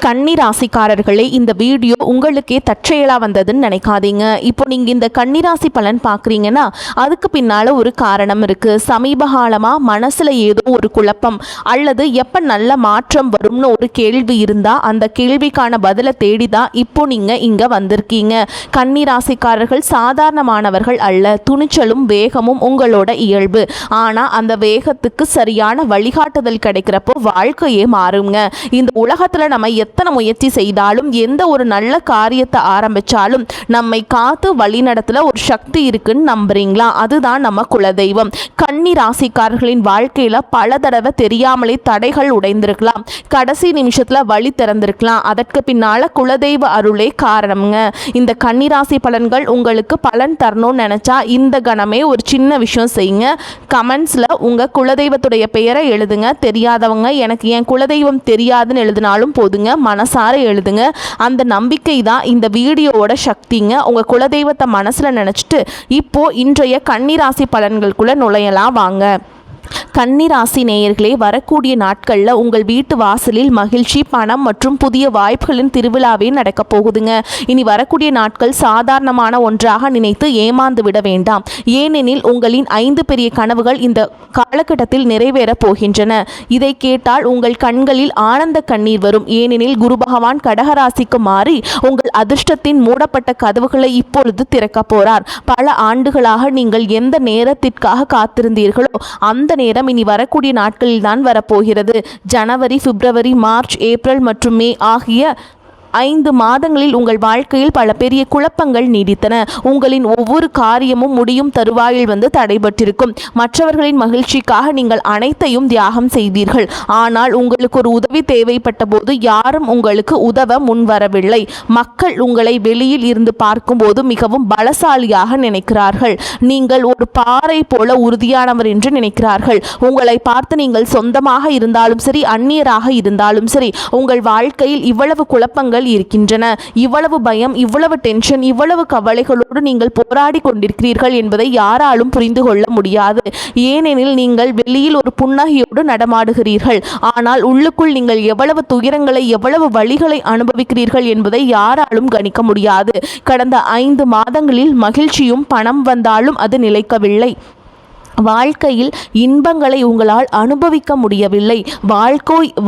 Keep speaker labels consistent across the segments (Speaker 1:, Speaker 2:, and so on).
Speaker 1: கன்னி ராசிக்காரர்களே, இந்த வீடியோ உங்களுக்கே தற்செயலாக வந்ததுன்னு நினைக்காதீங்க. இப்போ நீங்கள் இந்த கன்னி ராசி பலன் பார்க்குறீங்கன்னா அதுக்கு பின்னால் ஒரு காரணம் இருக்குது. சமீப காலமாக மனசில் ஏதோ ஒரு குழப்பம் அல்லது எப்போ நல்ல மாற்றம் வரும்னு ஒரு கேள்வி இருந்தால் அந்த கேள்விக்கான பதிலை தேடி தான் இப்போ நீங்கள் இங்கே வந்திருக்கீங்க. கன்னி ராசிக்காரர்கள் சாதாரணமானவர்கள் அல்ல. துணிச்சலும் வேகமும் உங்களோட இயல்பு. ஆனால் அந்த வேகத்துக்கு சரியான வழிகாட்டுதல் கிடைக்கிறப்போ வாழ்க்கையே மாறுங்க. இந்த உலகத்தில் நம்ம எத்தனை முயற்சி செய்தாலும் எந்த ஒரு நல்ல காரியத்தை ஆரம்பிச்சாலும் நம்மை காத்து வழிநடத்துல ஒரு சக்தி இருக்குன்னு நம்புறீங்களா? அதுதான் நம்ம குலதெய்வம். கன்னி ராசிக்காரர்களின் வாழ்க்கையில பல தடவை தெரியாமலே தடைகள் உடைந்திருக்கலாம், கடைசி நிமிஷத்துல வழி திறந்திருக்கலாம். அதற்கு பின்னால குலதெய்வ அருளே காரணம்ங்க. இந்த கன்னி ராசி பலன்கள் உங்களுக்கு பலன் தரணும்னு நினைச்சா இந்த கணமே ஒரு சின்ன விஷயம் செய்யுங்க. கமெண்ட்ஸ்ல உங்க குலதெய்வத்துடைய பெயரை எழுதுங்க. தெரியாதவங்க எனக்கு என் குலதெய்வம் தெரியாதுன்னு எழுதினாலும் போதுங்க, மனசார எழுதுங்க. அந்த நம்பிக்கை தான் இந்த வீடியோவோட சக்திங்க. உங்க குலதெய்வத்தை மனசுல நினைச்சிட்டு இப்போ இன்றைய கன்னிராசி பலன்களுக்குள்ள நுழையலாம் வாங்க. கன்னி ராசி நேயர்களே, வரக்கூடிய நாட்களில் உங்கள் வீட்டு வாசலில் மகிழ்ச்சி, பணம் மற்றும் புதிய வாய்ப்புகளின் திருவிழாவே நடக்க போகுதுங்க. இனி வரக்கூடிய நாட்கள் சாதாரணமான ஒன்றாக நினைத்து ஏமாந்து விட வேண்டாம். ஏனெனில் உங்களின் 5 பெரிய கனவுகள் இந்த காலகட்டத்தில் நிறைவேற போகின்றன. இதை கேட்டால் உங்கள் கண்களில் ஆனந்த கண்ணீர் வரும். ஏனெனில் குரு பகவான் கடகராசிக்கு மாறி உங்கள் அதிர்ஷ்டத்தின் மூடப்பட்ட கதவுகளை இப்பொழுது திறக்க போறார். பல ஆண்டுகளாக நீங்கள் எந்த நேரத்திற்காக காத்திருந்தீர்களோ அந்த நேரம் இனி வரக்கூடிய நாட்களில் தான் வரப்போகிறது. ஜனவரி, பிப்ரவரி, மார்ச், ஏப்ரல் மற்றும் மே ஆகிய 5 மாதங்களில் உங்கள் வாழ்க்கையில் பல பெரிய குழப்பங்கள் நீடித்தன. உங்களின் ஒவ்வொரு காரியமும் முடியும் தருவாயில் வந்து தடைபட்டிருக்கும். மற்றவர்களின் மகிழ்ச்சிக்காக நீங்கள் அனைத்தையும் தியாகம் செய்தீர்கள். ஆனால் உங்களுக்கு ஒரு உதவி தேவைப்பட்ட போது யாரும் உங்களுக்கு உதவ முன்வரவில்லை. மக்கள் உங்களை வெளியில் இருந்து பார்க்கும்போது மிகவும் பலசாலியாக நினைக்கிறார்கள். நீங்கள் ஒரு பாறை போல உறுதியானவர் என்று நினைக்கிறார்கள். உங்களை பார்த்து நீங்கள் சொந்தமாக இருந்தாலும் சரி, அந்நியராக இருந்தாலும் சரி, உங்கள் வாழ்க்கையில் இவ்வளவு குழப்பங்கள் இருக்கின்றன, இவ்வளவு பயம், இவ்வளவு டென்ஷன், இவ்வளவு கவலைகளோடு நீங்கள் போராடி கொண்டிருக்கிறீர்கள் என்பதை யாராலும் புரிந்து கொள்ள முடியாது. ஏனெனில் நீங்கள் வெளியில் ஒரு புன்னகையோடு நடமாடுகிறீர்கள். ஆனால் உள்ளுக்குள் நீங்கள் எவ்வளவு துயரங்களை, எவ்வளவு வலிகளை அனுபவிக்கிறீர்கள் என்பதை யாராலும் கணிக்க முடியாது. கடந்த 5 மாதங்களில் மகிழ்ச்சியும் பணம் வந்தாலும் அது நிலைக்கவில்லை. வாழ்க்கையில் இன்பங்களை உங்களால் அனுபவிக்க முடியவில்லை.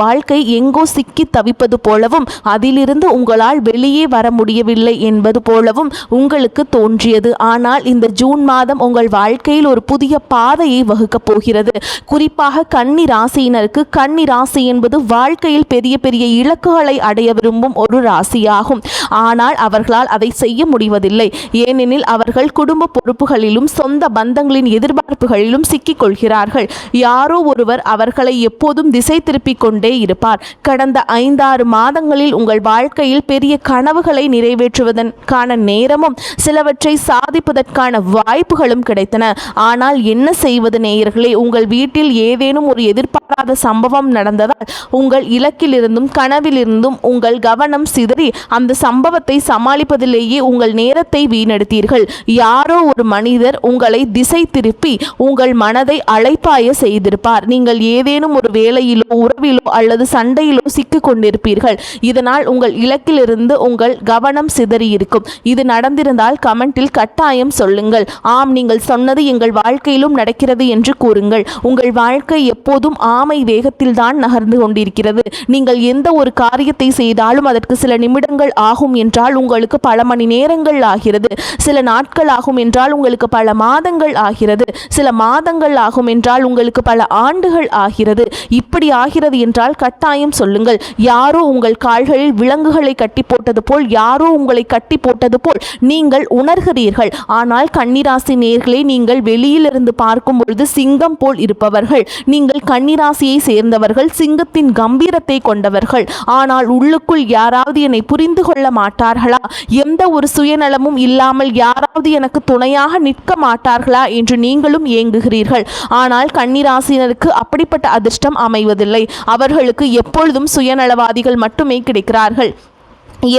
Speaker 1: வாழ்க்கை எங்கோ சிக்கி தவிப்பது போலவும் அதிலிருந்து உங்களால் வெளியே வர முடியவில்லை என்பது போலவும் உங்களுக்கு தோன்றியது. ஆனால் இந்த ஜூன் மாதம் உங்கள் வாழ்க்கையில் ஒரு புதிய பாதையை வகுக்கப் போகிறது. குறிப்பாக கன்னி ராசியினருக்கு, கன்னி ராசி என்பது வாழ்க்கையில் பெரிய பெரிய இலக்குகளை அடைய விரும்பும் ஒரு ராசியாகும். ஆனால் அவர்களால் அதை செய்ய முடிவதில்லை. ஏனெனில் அவர்கள் குடும்ப பொறுப்புகளிலும் சொந்த பந்தங்களின் எதிர்பார்ப்புகள் சிக்கிக் கொள்கிறார்கள். யாரோ ஒருவர் அவர்களை எப்போதும் திசை திருப்பிக் கொண்டே இருப்பார். கடந்த 5-6 மாதங்களில் உங்கள் வாழ்க்கையில் பெரிய கனவுகளை நிறைவேற்றுவதற்கான நேரமும் சிலவற்றை சாதிப்பதற்கான வாய்ப்புகளும் கிடைத்தன. ஆனால் என்ன செய்வது நேயர்களே? உங்கள் வீட்டில் ஏதேனும் ஒரு எதிர்பாராத சம்பவம் நடந்ததால் உங்கள் இலக்கிலிருந்தும் கனவிலிருந்தும் உங்கள் கவனம் சிதறி அந்த சம்பவத்தை சமாளிப்பதிலேயே உங்கள் நேரத்தை வீணடித்தீர்கள். யாரோ ஒரு மனிதர் உங்களை திசை திருப்பி உங்கள் மனதை அலைப்பாய செய்திருப்பார். நீங்கள் ஏதேனும் ஒரு வேலையிலோ, உறவிலோ அல்லது சண்டையிலோ சிக்கிக் கொண்டிருப்பீர்கள். இதனால் உங்கள் இலக்கிலிருந்து உங்கள் கவனம் சிதறியிருக்கும். இது நடந்திருந்தால் கமெண்டில் கட்டாயம் சொல்லுங்கள். ஆம், நீங்கள் சொன்னது எங்கள் வாழ்க்கையிலும் நடக்கிறது என்று கூறுங்கள். உங்கள் வாழ்க்கை எப்போதும் ஆமை வேகத்தில் தான் நகர்ந்து கொண்டிருக்கிறது. நீங்கள் எந்த ஒரு காரியத்தை செய்தாலும் அதற்கு சில நிமிடங்கள் ஆகும் என்றால் உங்களுக்கு பல மணி நேரங்கள் ஆகிறது. சில நாட்கள் ஆகும் என்றால் உங்களுக்கு பல மாதங்கள் ஆகிறது. சில மாதங்கள் ஆகும் என்றால் உங்களுக்கு பல ஆண்டுகள் ஆகிறது. இப்படி ஆகிறது என்றால் கட்டாயம் சொல்லுங்கள். யாரோ உங்கள் கால்களில் விலங்குகளை கட்டி போட்டது போல், யாரோ உங்களை கட்டி போட்டது போல் நீங்கள் உணர்கிறீர்கள். ஆனால் கன்னிராசி நேயர்களே, நீங்கள் வெளியிலிருந்து பார்க்கும் பொழுது சிங்கம் போல் இருப்பவர்கள். நீங்கள் கன்னிராசியை சேர்ந்தவர்கள், சிங்கத்தின் கம்பீரத்தை கொண்டவர்கள். ஆனால் உள்ளுக்குள் யாராவது என்னை புரிந்து கொள்ள மாட்டார்களா, எந்த ஒரு சுயநலமும் இல்லாமல் யாராவது எனக்கு துணையாக நிற்க மாட்டார்களா என்று நீங்களும் ஏங்குகிறீர்கள். ஆனால் கன்னிராசினருக்கு அப்படிப்பட்ட அதிர்ஷ்டம் அமைவதில்லை. அவர்களுக்கு எப்பொழுதும் சுயநலவாதிகள் மட்டுமே கிடைக்கிறார்கள்.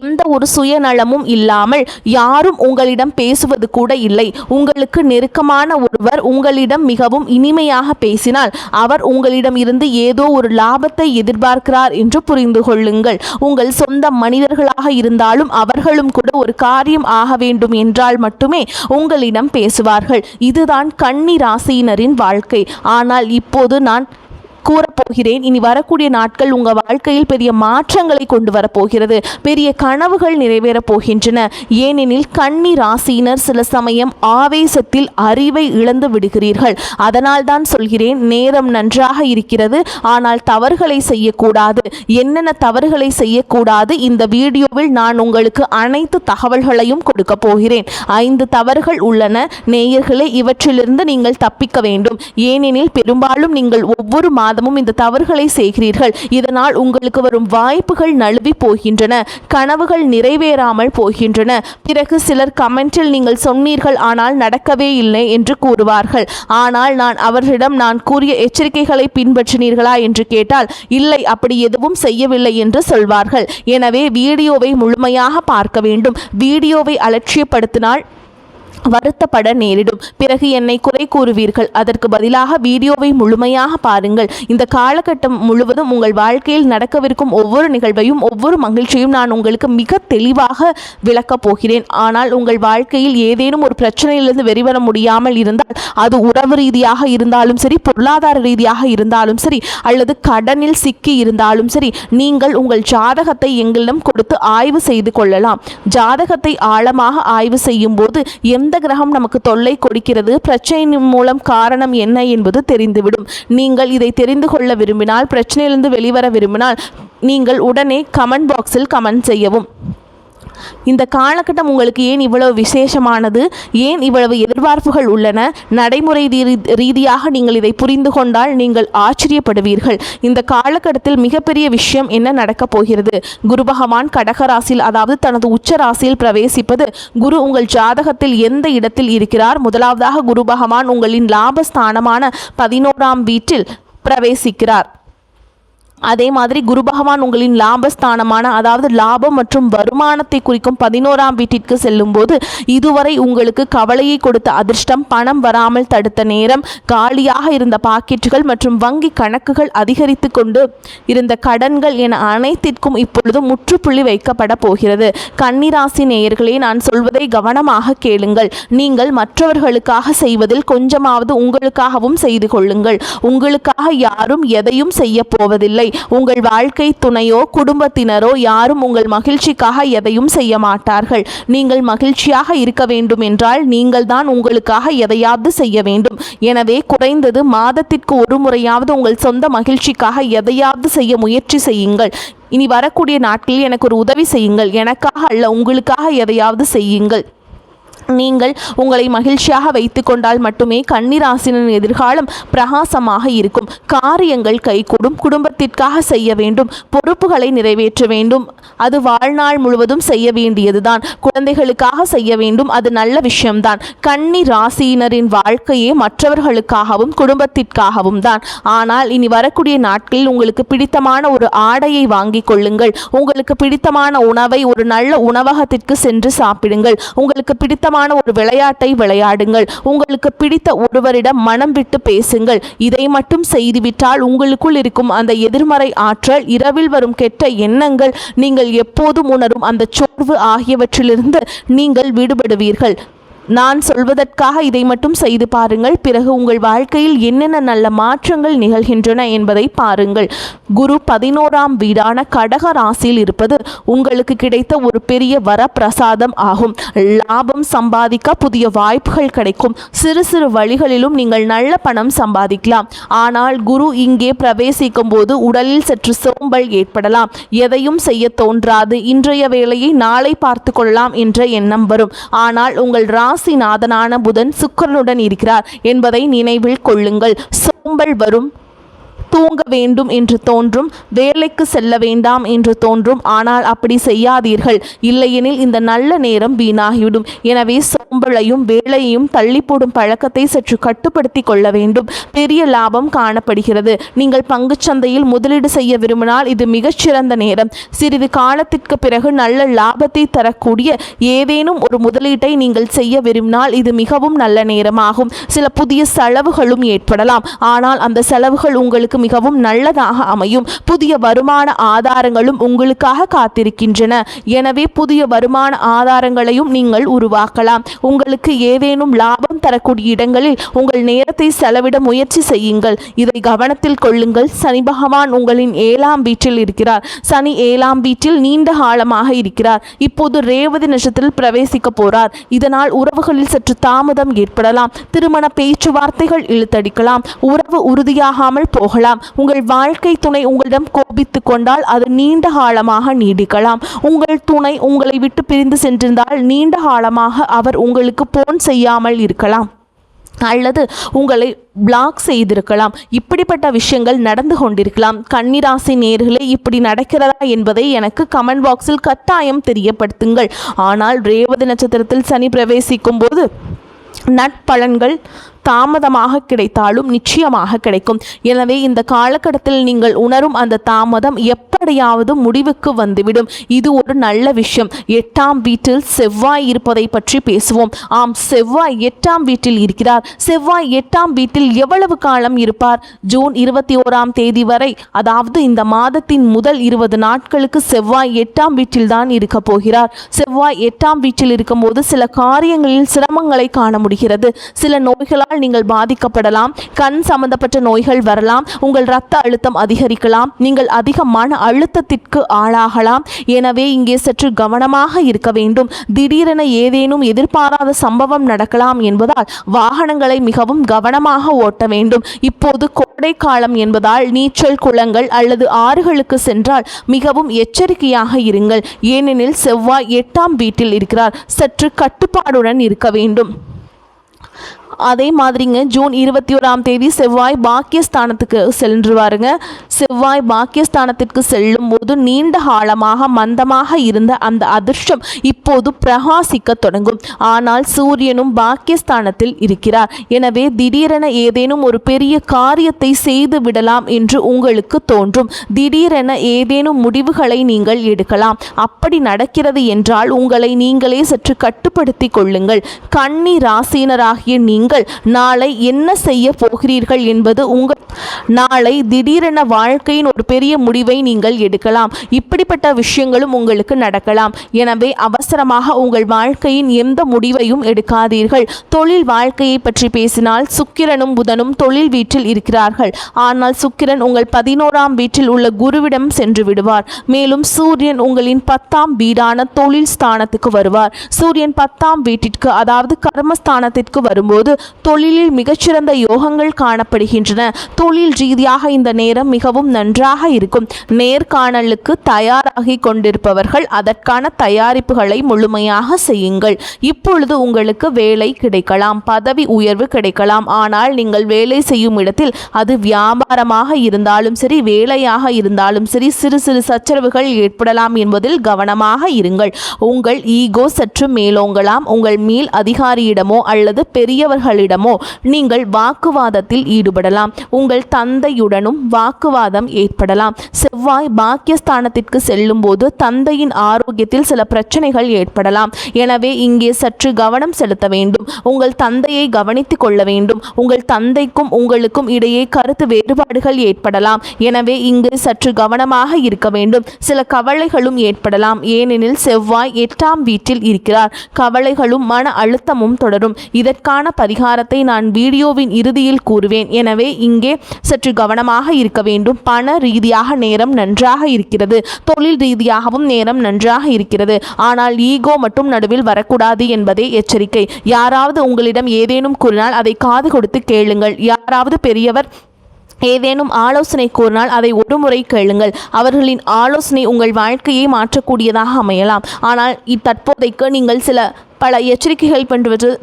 Speaker 1: எந்த ஒரு சுயநலமும் இல்லாமல் யாரும் உங்களிடம் பேசுவது கூட இல்லை. உங்களுக்கு நெருக்கமான ஒருவர் உங்களிடம் மிகவும் இனிமையாக பேசினால் அவர் உங்களிடம் இருந்து ஏதோ ஒரு லாபத்தை எதிர்பார்க்கிறார் என்று புரிந்து கொள்ளுங்கள். உங்கள் சொந்த மனிதர்களாக இருந்தாலும் அவர்களும் கூட ஒரு காரியம் ஆக வேண்டும் என்றால் மட்டுமே உங்களிடம் பேசுவார்கள். இதுதான் கன்னி ராசியினரின் வாழ்க்கை. ஆனால் இப்போது நான் கூறப்போகிறேன், இனி வரக்கூடிய நாட்கள் உங்கள் வாழ்க்கையில் பெரிய மாற்றங்களை கொண்டு வரப்போகிறது. பெரிய கனவுகள் நிறைவேறப் போகின்றன. ஏனெனில் கன்னி ராசியினர் சில சமயம் ஆவேசத்தில் அறிவை இழந்து விடுகிறீர்கள். அதனால் தான் சொல்கிறேன், நேரம் நன்றாக இருக்கிறது, ஆனால் தவறுகளை செய்யக்கூடாது. என்னென்ன தவறுகளை செய்யக்கூடாது, இந்த வீடியோவில் நான் உங்களுக்கு அனைத்து தகவல்களையும் கொடுக்க போகிறேன். 5 தவறுகள் உள்ளன நேயர்களே. இவற்றிலிருந்து நீங்கள் தப்பிக்க வேண்டும். ஏனெனில் பெரும்பாலும் நீங்கள் ஒவ்வொரு மாதமும் இந்த தவறுகளை செய்கிறீர்கள். இதனால் உங்களுக்கு வரும் வாய்ப்புகள் நழுவி போகின்றன, கனவுகள் நிறைவேறாமல் போகின்றன. பிறகு சிலர் கமெண்டில் நீங்கள் சொன்னீர்கள் ஆனால் நடக்கவே இல்லை என்று கூறுவார்கள். ஆனால் நான் அவர்களிடம் நான் கூறிய எச்சரிக்கைகளை பின்பற்றினீர்களா என்று கேட்டால் இல்லை, அப்படி எதுவும் செய்யவில்லை என்று சொல்வார்கள். எனவே வீடியோவை முழுமையாக பார்க்க வேண்டும். வீடியோவை அலட்சியப்படுத்தினால் வருத்தப்பட நேரிடும். பிறகு என்னை குறை கூறுவீர்கள். அதற்கு பதிலாக வீடியோவை முழுமையாக பாருங்கள். இந்த காலகட்டம் முழுவதும் உங்கள் வாழ்க்கையில் நடக்கவிருக்கும் ஒவ்வொரு நிகழ்வையும் ஒவ்வொரு மகிழ்ச்சியும் நான் உங்களுக்கு மிக தெளிவாக விளக்கப் போகிறேன். ஆனால் உங்கள் வாழ்க்கையில் ஏதேனும் ஒரு பிரச்சனையிலிருந்து வெளிவர முடியாமல் இருந்தால், அது உறவு ரீதியாக இருந்தாலும் சரி, பொருளாதார ரீதியாக இருந்தாலும் சரி, அல்லது கடனில் சிக்கி இருந்தாலும் சரி, நீங்கள் உங்கள் ஜாதகத்தை எங்களிடம் கொடுத்து ஆய்வு செய்து கொள்ளலாம். ஜாதகத்தை ஆழமாக ஆய்வு செய்யும் போது எந்த கிரகம் நமக்கு தொல்லை கொடுக்கிறது, பிரச்சனையின் மூலம் காரணம் என்ன என்பது தெரிந்துவிடும். நீங்கள் இதை தெரிந்து கொள்ள விரும்பினால், பிரச்சனையிலிருந்து வெளிவர விரும்பினால், நீங்கள் உடனே கமெண்ட் பாக்ஸில் கமெண்ட் செய்யவும். இந்த காலகட்டம் உங்களுக்கு ஏன் இவ்வளவு விசேஷமானது, ஏன் இவ்வளவு எதிர்பார்ப்புகள் உள்ளன, நடைமுறை ரீதியாக நீங்கள் இதை புரிந்து கொண்டால் நீங்கள் ஆச்சரியப்படுவீர்கள். இந்த காலகட்டத்தில் மிகப்பெரிய விஷயம் என்ன நடக்கப் போகிறது. குரு பகவான் கடகராசியில், அதாவது தனது உச்ச ராசியில் பிரவேசிப்பது. குரு உங்கள் ஜாதகத்தில் எந்த இடத்தில் இருக்கிறார்? முதலாவதாக குரு பகவான் உங்களின் லாபஸ்தானமான 11ஆம் வீட்டில் பிரவேசிக்கிறார். அதே மாதிரி குரு பகவான் உங்களின் லாபஸ்தானமான, அதாவது லாபம் மற்றும் வருமானத்தை குறிக்கும் 11ஆம் வீட்டிற்கு செல்லும் போது இதுவரை உங்களுக்கு கவலையை கொடுத்த அதிர்ஷ்டம், பணம் வராமல் தடுத்த நேரம், காலியாக இருந்த பாக்கெட்டுகள் மற்றும் வங்கி கணக்குகள், அதிகரித்து கொண்டு இருந்த கடன்கள் என அனைத்திற்கும் இப்பொழுது முற்றுப்புள்ளி வைக்கப்பட போகிறது. கன்னிராசி நேயர்களே, நான் சொல்வதை கவனமாக கேளுங்கள். நீங்கள் மற்றவர்களுக்காக செய்வதில் கொஞ்சமாவது உங்களுக்காகவும் செய்து கொள்ளுங்கள். உங்களுக்காக யாரும் எதையும் செய்ய போவதில்லை. உங்கள் வாழ்க்கை துணையோ குடும்பத்தினரோ யாரும் உங்கள் மகிழ்ச்சிக்காக எதையும் செய்ய மாட்டார்கள். நீங்கள் மகிழ்ச்சியாக இருக்க வேண்டும் என்றால் நீங்கள் தான் உங்களுக்காக எதையாவது செய்ய வேண்டும். எனவே குறைந்தது மாதத்திற்கு ஒரு முறையாவது உங்கள் சொந்த மகிழ்ச்சிக்காக எதையாவது செய்ய முயற்சி செய்யுங்கள். இனி வரக்கூடிய நாட்களில் எனக்கு ஒரு உதவி செய்யுங்கள். எனக்காக அல்ல, உங்களுக்காக எதையாவது செய்யுங்கள். நீங்கள் உங்களை மகிழ்ச்சியாக வைத்து கொண்டால் மட்டுமே கன்னிராசினின் எதிர்காலம் பிரகாசமாக இருக்கும். காரியங்கள் கைகூடும். குடும்பத்திற்காக செய்ய வேண்டும், பொறுப்புகளை நிறைவேற்ற வேண்டும், அது வாழ்நாள் முழுவதும் செய்ய வேண்டியதுதான். குழந்தைகளுக்காக செய்ய வேண்டும், அது நல்ல விஷயம்தான். கன்னி ராசியினரின் வாழ்க்கையே மற்றவர்களுக்காகவும் குடும்பத்திற்காகவும் தான். ஆனால் இனி வரக்கூடிய நாட்களில் உங்களுக்கு பிடித்தமான ஒரு ஆடையை வாங்கி கொள்ளுங்கள். உங்களுக்கு பிடித்தமான உணவை ஒரு நல்ல உணவகத்திற்கு சென்று சாப்பிடுங்கள். உங்களுக்கு பிடித்தமான ஒரு விளையாட்டை விளையாடுங்கள். உங்களுக்கு பிடித்த ஒருவரிடம் மனம் விட்டு பேசுங்கள். இதை மட்டும் செய்துவிட்டால் உங்களுக்குள் இருக்கும் அந்த எதிர்மறை ஆற்றல், இரவில் வரும் கெட்ட எண்ணங்கள், நீங்கள் எப்போதும் உணரும் அந்த சோர்வு ஆகியவற்றிலிருந்து நீங்கள் விடுபடுவீர்கள். நான் சொல்வதற்காக இதை மட்டும் செய்து பாருங்கள். பிறகு உங்கள் வாழ்க்கையில் என்னென்ன நல்ல மாற்றங்கள் நிகழ்கின்றன என்பதை பாருங்கள். குரு 11ஆம் வீடான கடக ராசியில் இருப்பது உங்களுக்கு கிடைத்த ஒரு பெரிய வரப்பிரசாதம் ஆகும். லாபம் சம்பாதிக்க புதிய வாய்ப்புகள் கிடைக்கும். சிறு சிறு வழிகளிலும் நீங்கள் நல்ல பணம் சம்பாதிக்கலாம். ஆனால் குரு இங்கே பிரவேசிக்கும் போது உடலில் சற்று சோம்பல் ஏற்படலாம். எதையும் செய்ய தோன்றாது. இன்றைய வேலையை நாளை பார்த்து கொள்ளலாம் என்ற எண்ணம் வரும். ஆனால் உங்கள் ராசிநாதனான புதன் சுக்கிரனுடன் இருக்கிறார் என்பதை நினைவில் கொள்ளுங்கள். சோம்பல் வரும். தூங்க வேண்டும் என்று தோன்றும், வேலைக்கு செல்ல வேண்டாம் என்று தோன்றும். ஆனால் அப்படி செய்யாதீர்கள். இல்லையெனில் இந்த நல்ல நேரம் வீணாகிவிடும். எனவே சோம்பலையும் வேலையையும் தள்ளி போடும் பழக்கத்தை சற்று கட்டுப்படுத்தி கொள்ள வேண்டும். பெரிய லாபம் காணப்படுகிறது. நீங்கள் பங்குச்சந்தையில் முதலீடு செய்ய விரும்பினால் இது மிகச்சிறந்த நேரம். சிறிது காலத்திற்கு பிறகு நல்ல லாபத்தை தரக்கூடிய ஏதேனும் ஒரு முதலீட்டை நீங்கள் செய்ய விரும்பினால் இது மிகவும் நல்ல நேரமாகும். சில புதிய செலவுகளும் ஏற்படலாம், ஆனால் அந்த செலவுகள் உங்களுக்கு மிகவும் நல்லதாக அமையும். புதிய வருமான ஆதாரங்களும் உங்களுக்காக காத்திருக்கின்றன. எனவே புதிய வருமான ஆதாரங்களையும் நீங்கள் உருவாக்கலாம். உங்களுக்கு ஏதேனும் லாபம் தரக்கூடிய இடங்களில் உங்கள் நேரத்தை செலவிட முயற்சி செய்யுங்கள். இதை கவனத்தில் கொள்ளுங்கள். சனி பகவான் உங்களின் 7ஆம் வீட்டில் இருக்கிறார். சனி 7ஆம் வீட்டில் நீண்ட காலமாக இருக்கிறார். இப்போது ரேவதி நட்சத்திரத்தில் பிரவேசிக்க போறார். இதனால் உறவுகளில் சற்று தாமதம் ஏற்படலாம். திருமண பேச்சுவார்த்தைகள் இழுத்தடிக்கலாம். உறவு உறுதியாகாமல் போகலாம். உங்கள் வாழ்க்கை துணை உங்களிடம் கோபித்துக் கொண்டால் அது நீண்ட காலமாக நீடிக்கலாம். உங்கள் துணை உங்களை விட்டு பிரிந்து சென்றிருந்தால் நீண்ட காலமாக அவர் உங்களுக்கு போன் செய்யாமல் இருக்கலாம் அல்லது உங்களை பிளாக் செய்திருக்கலாம். இப்படிப்பட்ட விஷயங்கள் நடந்து கொண்டிருக்கலாம். கன்னிராசி நேயர்களே, இப்படி நடக்கிறதா என்பதை எனக்கு கமெண்ட் பாக்ஸில் கட்டாயம் தெரியப்படுத்துங்கள். ஆனால் ரேவதி நட்சத்திரத்தில் சனி பிரவேசிக்கும் போது நட்பலன்கள் தாமதமாக கிடைத்தாலும் நிச்சயமாக கிடைக்கும். எனவே இந்த காலகட்டத்தில் நீங்கள் உணரும் அந்த தாமதம் எப்படியாவது முடிவுக்கு வந்துவிடும். இது ஒரு நல்ல விஷயம். 8ஆம் வீட்டில் செவ்வாய் இருப்பதை பற்றி பேசுவோம். ஆம், செவ்வாய் 8ஆம் வீட்டில் இருக்கிறார். செவ்வாய் 8ஆம் வீட்டில் எவ்வளவு காலம் இருப்பார்? ஜூன் 21ஆம் தேதி வரை, அதாவது இந்த மாதத்தின் முதல் 20 நாட்களுக்கு செவ்வாய் 8ஆம் வீட்டில் தான் இருக்க போகிறார். செவ்வாய் 8ஆம் வீட்டில் இருக்கும்போது சில காரியங்களில் சிரமங்களை காண முடிகிறது. சில நோய்களால் நீங்கள் பாதிக்கப்படலாம். கண் சம்பந்தப்பட்ட நோய்கள் வரலாம். உங்கள் இரத்த அழுத்தம் அதிகரிக்கலாம். நீங்கள் அதிக மன அழுத்தத்திற்கு ஆளாகலாம். எனவே இங்கே சற்று கவனமாக இருக்க வேண்டும். திடீரென ஏதேனும் எதிர்பாராத சம்பவம் நடக்கலாம் என்பதால் வாகனங்களை மிகவும் கவனமாக ஓட்ட வேண்டும். இப்போது கோடை காலம் என்பதால் நீச்சல் குளங்கள் அல்லது ஆறுகளுக்கு சென்றால் மிகவும் எச்சரிக்கையாக இருங்கள். ஏனெனில் செவ்வாய் 8ஆம் வீட்டில் இருக்கிறார். சற்று கட்டுப்பாடுடன் இருக்க வேண்டும். அதே மாதிரிங்க ஜூன் 21ஆம் தேதி செவ்வாய் பாக்கியஸ்தானத்துக்கு சென்றுவாருங்க. செவ்வாய் பாக்கியஸ்தானத்திற்கு செல்லும் போது நீண்ட காலமாக மந்தமாக இருந்த அந்த அதிர்ஷ்டம் இப்போது பிரகாசிக்க தொடங்கும். ஆனால் சூரியனும் பாக்கியஸ்தானத்தில் இருக்கிறார். எனவே திடீரென ஏதேனும் ஒரு பெரிய காரியத்தை செய்து விடலாம் என்று உங்களுக்கு தோன்றும். திடீரென ஏதேனும் முடிவுகளை நீங்கள் எடுக்கலாம். அப்படி நடக்கிறது என்றால் உங்களை நீங்களே சற்று கட்டுப்படுத்தி கொள்ளுங்கள். கன்னி ராசினராகிய நீங்கள் நாளை என்ன செய்ய போகிறீர்கள் என்பது உங்கள் நாளை திடீரென வாழ்க்கையின் ஒரு பெரிய முடிவை நீங்கள் எடுக்கலாம். இப்படிப்பட்ட விஷயங்களும் உங்களுக்கு நடக்கலாம். எனவே அவசரமாக உங்கள் வாழ்க்கையின் எந்த முடிவையும் எடுக்காதீர்கள். தொழில் வாழ்க்கையை பற்றி பேசினால் சுக்கிரனும் புதனும் தொழில் வீட்டில் இருக்கிறார்கள். ஆனால் சுக்கிரன் உங்கள் 11ஆம் வீட்டில் உள்ள குருவிடம் சென்று விடுவார். மேலும் சூரியன் உங்களின் 10ஆம் வீடான தொழில் ஸ்தானத்துக்கு வருவார். சூரியன் 10ஆம் வீட்டிற்கு, அதாவது கர்மஸ்தானத்திற்கு வரும்போது தொழிலில் மிகச்சிறந்த யோகங்கள் காணப்படுகின்றன. தொழில் ரீதியாக இந்த நேரம் மிகவும் நன்றாக இருக்கும். நேர்காணலுக்கு தயாராகி கொண்டிருப்பவர்கள் அதற்கான தயாரிப்புகளை முழுமையாக செய்யுங்கள். இப்பொழுது உங்களுக்கு வேலை கிடைக்கலாம், பதவி உயர்வு கிடைக்கலாம். ஆனால் நீங்கள் வேலை செய்யும் இடத்தில் அது வியாபாரமாக இருந்தாலும் சரி, வேலையாக இருந்தாலும் சரி, சிறு சிறு சச்சரவுகள் ஏற்படலாம் என்பதில் கவனமாக இருங்கள். உங்கள் ஈகோ சற்று மேலோங்கலாம். உங்கள் மேல் அதிகாரியிடமோ அல்லது பெரியவர்களிடமோ நீங்கள் வாக்குவாதத்தில் ஈடுபடலாம். உங்கள் தந்தையுடனும் வாக்குவாதம் ஏற்படலாம். செவ்வாய் பாக்கியஸ்தானத்திற்கு செல்லும் போது தந்தையின் ஆரோக்கியத்தில் சில பிரச்சனைகள் ஏற்படலாம். எனவே இங்கே சற்று கவனம் செலுத்த வேண்டும். உங்கள் தந்தையை கவனித்துக் கொள்ள வேண்டும். உங்கள் தந்தைக்கும் உங்களுக்கும் இடையே கருத்து வேறுபாடுகள் ஏற்படலாம். எனவே இங்கு சற்று கவனமாக இருக்க வேண்டும். சில கவலைகளும் ஏற்படலாம். ஏனெனில் செவ்வாய் 8ஆம் வீட்டில் இருக்கிறார். கவலைகளும் மன அழுத்தமும் தொடரும். இதற்கான பரிகாரத்தை நான் வீடியோவின் இறுதியில் கூறுவேன். எனவே இங்கே சற்று கவனமாக இருக்க வேண்டும். பண ரீதியாக நேரம் நன்றாக இருக்கிறது. தொழில் ரீதியாகவும் நேரம் நன்றாக இருக்கிறது. ஆனால் ஈகோ மட்டும் நடுவில் வரக்கூடாது என்பதே எச்சரிக்கை. யாராவது உங்களிடம் ஏதேனும் கூறினால் அதை காது கொடுத்து கேளுங்கள். யாராவது பெரியவர் ஏதேனும் ஆலோசனை கூறினால் அதை ஒரு முறை கேளுங்கள். அவர்களின் ஆலோசனை உங்கள் வாழ்க்கையை மாற்றக்கூடியதாக அமையலாம். ஆனால் தற்போதைக்கு நீங்கள் சில பல எச்சரிக்கைகள்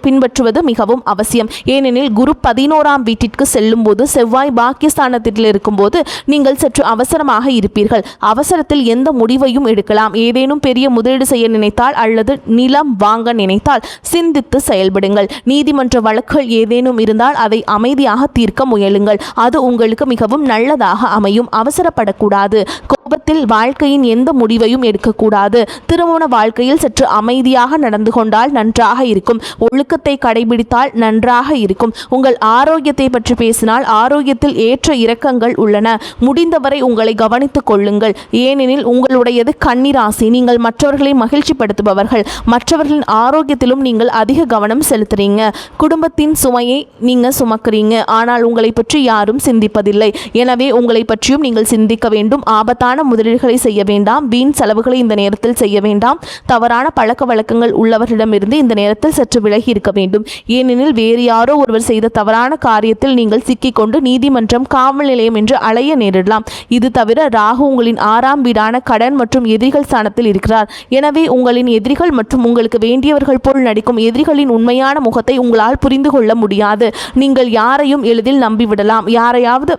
Speaker 1: பின்பற்றுவது மிகவும் அவசியம். ஏனெனில் குரு 11ஆம் வீட்டிற்கு செல்லும் போது செவ்வாய் பாக்கியஸ்தானத்தில் இருக்கும்போது நீங்கள் சற்று அவசரமாக இருப்பீர்கள். அவசரத்தில் எந்த முடிவையும் எடுக்கலாம். ஏதேனும் பெரிய முதலீடு செய்ய நினைத்தால் அல்லது நிலம் வாங்க நினைத்தால் சிந்தித்து செயல்படுங்கள். நீதிமன்ற வழக்குகள் ஏதேனும் இருந்தால் அதை அமைதியாக தீர்க்க முயலுங்கள். அது உங்களுக்கு மிகவும் நல்லதாக அமையும். அவசரப்படக்கூடாது. கோபத்தில் வாழ்க்கையின் எந்த முடிவையும் எடுக்கக்கூடாது. திருமண வாழ்க்கையில் சற்று அமைதியாக நடந்து கொண்டால் நன்றாக இருக்கும். ஒழுக்கத்தை கடைபிடித்தால் நன்றாக இருக்கும். உங்கள் ஆரோக்கியத்தை பற்றி பேசினால் ஆரோக்கியத்தில் ஏற்ற இறக்கங்கள் உள்ளன. முடிந்தவரை உங்களை கவனித்துக் கொள்ளுங்கள். ஏனெனில் உங்களுடையது கன்னிராசி. நீங்கள் மற்றவர்களை மகிழ்ச்சிப்படுத்துபவர்கள். மற்றவர்களின் ஆரோக்கியத்திலும் நீங்கள் அதிக கவனம் செலுத்துறீங்க. குடும்பத்தின் சுமையை நீங்க சுமக்கிறீங்க. ஆனால் உங்களை பற்றி யாரும் சிந்திப்பதில்லை. எனவே உங்களை பற்றியும் நீங்கள் சிந்திக்க வேண்டும். ஆபத்தான முதலீடுகளை செய்ய வேண்டாம். வீண் செலவுகளை இந்த நேரத்தில் செய்ய வேண்டாம். தவறான பழக்க வழக்கங்கள் உள்ளவர்களிடமிருந்து இந்த நேரத்தில் சற்று விலகி இருக்க வேண்டும். ஏனெனில் வேறு யாரோ ஒருவர் செய்த தவறான காரியத்தில் நீங்கள் சிக்கிக்கொண்டு நீதிமன்றம், காவல் நிலையம் என்று அலைய நேரிடலாம். இது தவிர ராகு உங்களின் 6ஆம் வீடான கடன் மற்றும் எதிரிகள் ஸ்தானத்தில் இருக்கிறார். எனவே உங்களின் எதிரிகள் மற்றும் உங்களுக்கு வேண்டியவர்கள் போல் நடிக்கும் எதிரிகளின் உண்மையான முகத்தை உங்களால் புரிந்து கொள்ள முடியாது. நீங்கள் யாரையும் எளிதில் நம்பிவிடலாம். யாரையாவது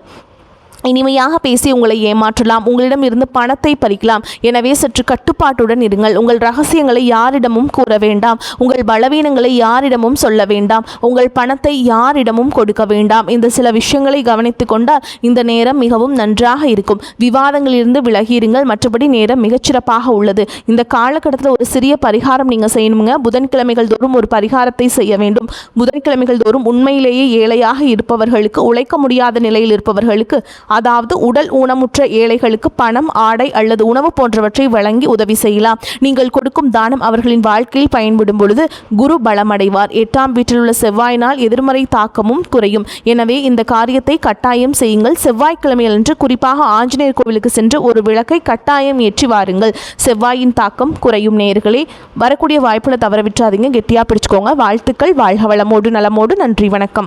Speaker 1: இனிமையாக பேசி உங்களை ஏமாற்றலாம். உங்களிடம் இருந்து பணத்தை பறிக்கலாம். எனவே சற்று கட்டுப்பாட்டுடன் இருங்கள். உங்கள் ரகசியங்களை யாரிடமும் கூற வேண்டாம். உங்கள் பலவீனங்களை யாரிடமும் சொல்ல வேண்டாம். உங்கள் பணத்தை யாரிடமும் கொடுக்க வேண்டாம். இந்த சில விஷயங்களை கவனித்துக் கொண்டால் இந்த நேரம் மிகவும் நன்றாக இருக்கும். விவாதங்களிலிருந்து விலகியிருங்கள். மற்றபடி நேரம் மிகச்சிறப்பாக உள்ளது. இந்த காலகட்டத்தில் ஒரு சிறிய பரிகாரம் நீங்கள் செய்யணுங்க. புதன்கிழமைகள் தோறும் ஒரு பரிகாரத்தை செய்ய வேண்டும். புதன்கிழமைகள் தோறும் உண்மையிலேயே ஏழையாக இருப்பவர்களுக்கு, உழைக்க முடியாத நிலையில் இருப்பவர்களுக்கு, அதாவது உடல் ஊனமுற்ற ஏழைகளுக்கு பணம், ஆடை அல்லது உணவு போன்றவற்றை வழங்கி உதவி செய்யலாம். நீங்கள் கொடுக்கும் தானம் அவர்களின் வாழ்க்கையில் பயன்படும் பொழுது குரு பலமடைவார். 8ஆம் வீட்டில் உள்ள செவ்வாயினால் எதிர்மறை தாக்கமும் குறையும். எனவே இந்த காரியத்தை கட்டாயம் செய்யுங்கள். செவ்வாய்க்கிழமையன்று குறிப்பாக ஆஞ்சநேயர் கோவிலுக்கு சென்று ஒரு விளக்கை கட்டாயம் ஏற்றி வாருங்கள். செவ்வாயின் தாக்கம் குறையும். நேயர்களே, வரக்கூடிய வாய்ப்புகளை தவற விட்டுறாதீங்க. கெட்டியா பிடிச்சுக்கோங்க. வாழ்த்துக்கள். வாழ்க வளமோடு நலமோடு. நன்றி, வணக்கம்.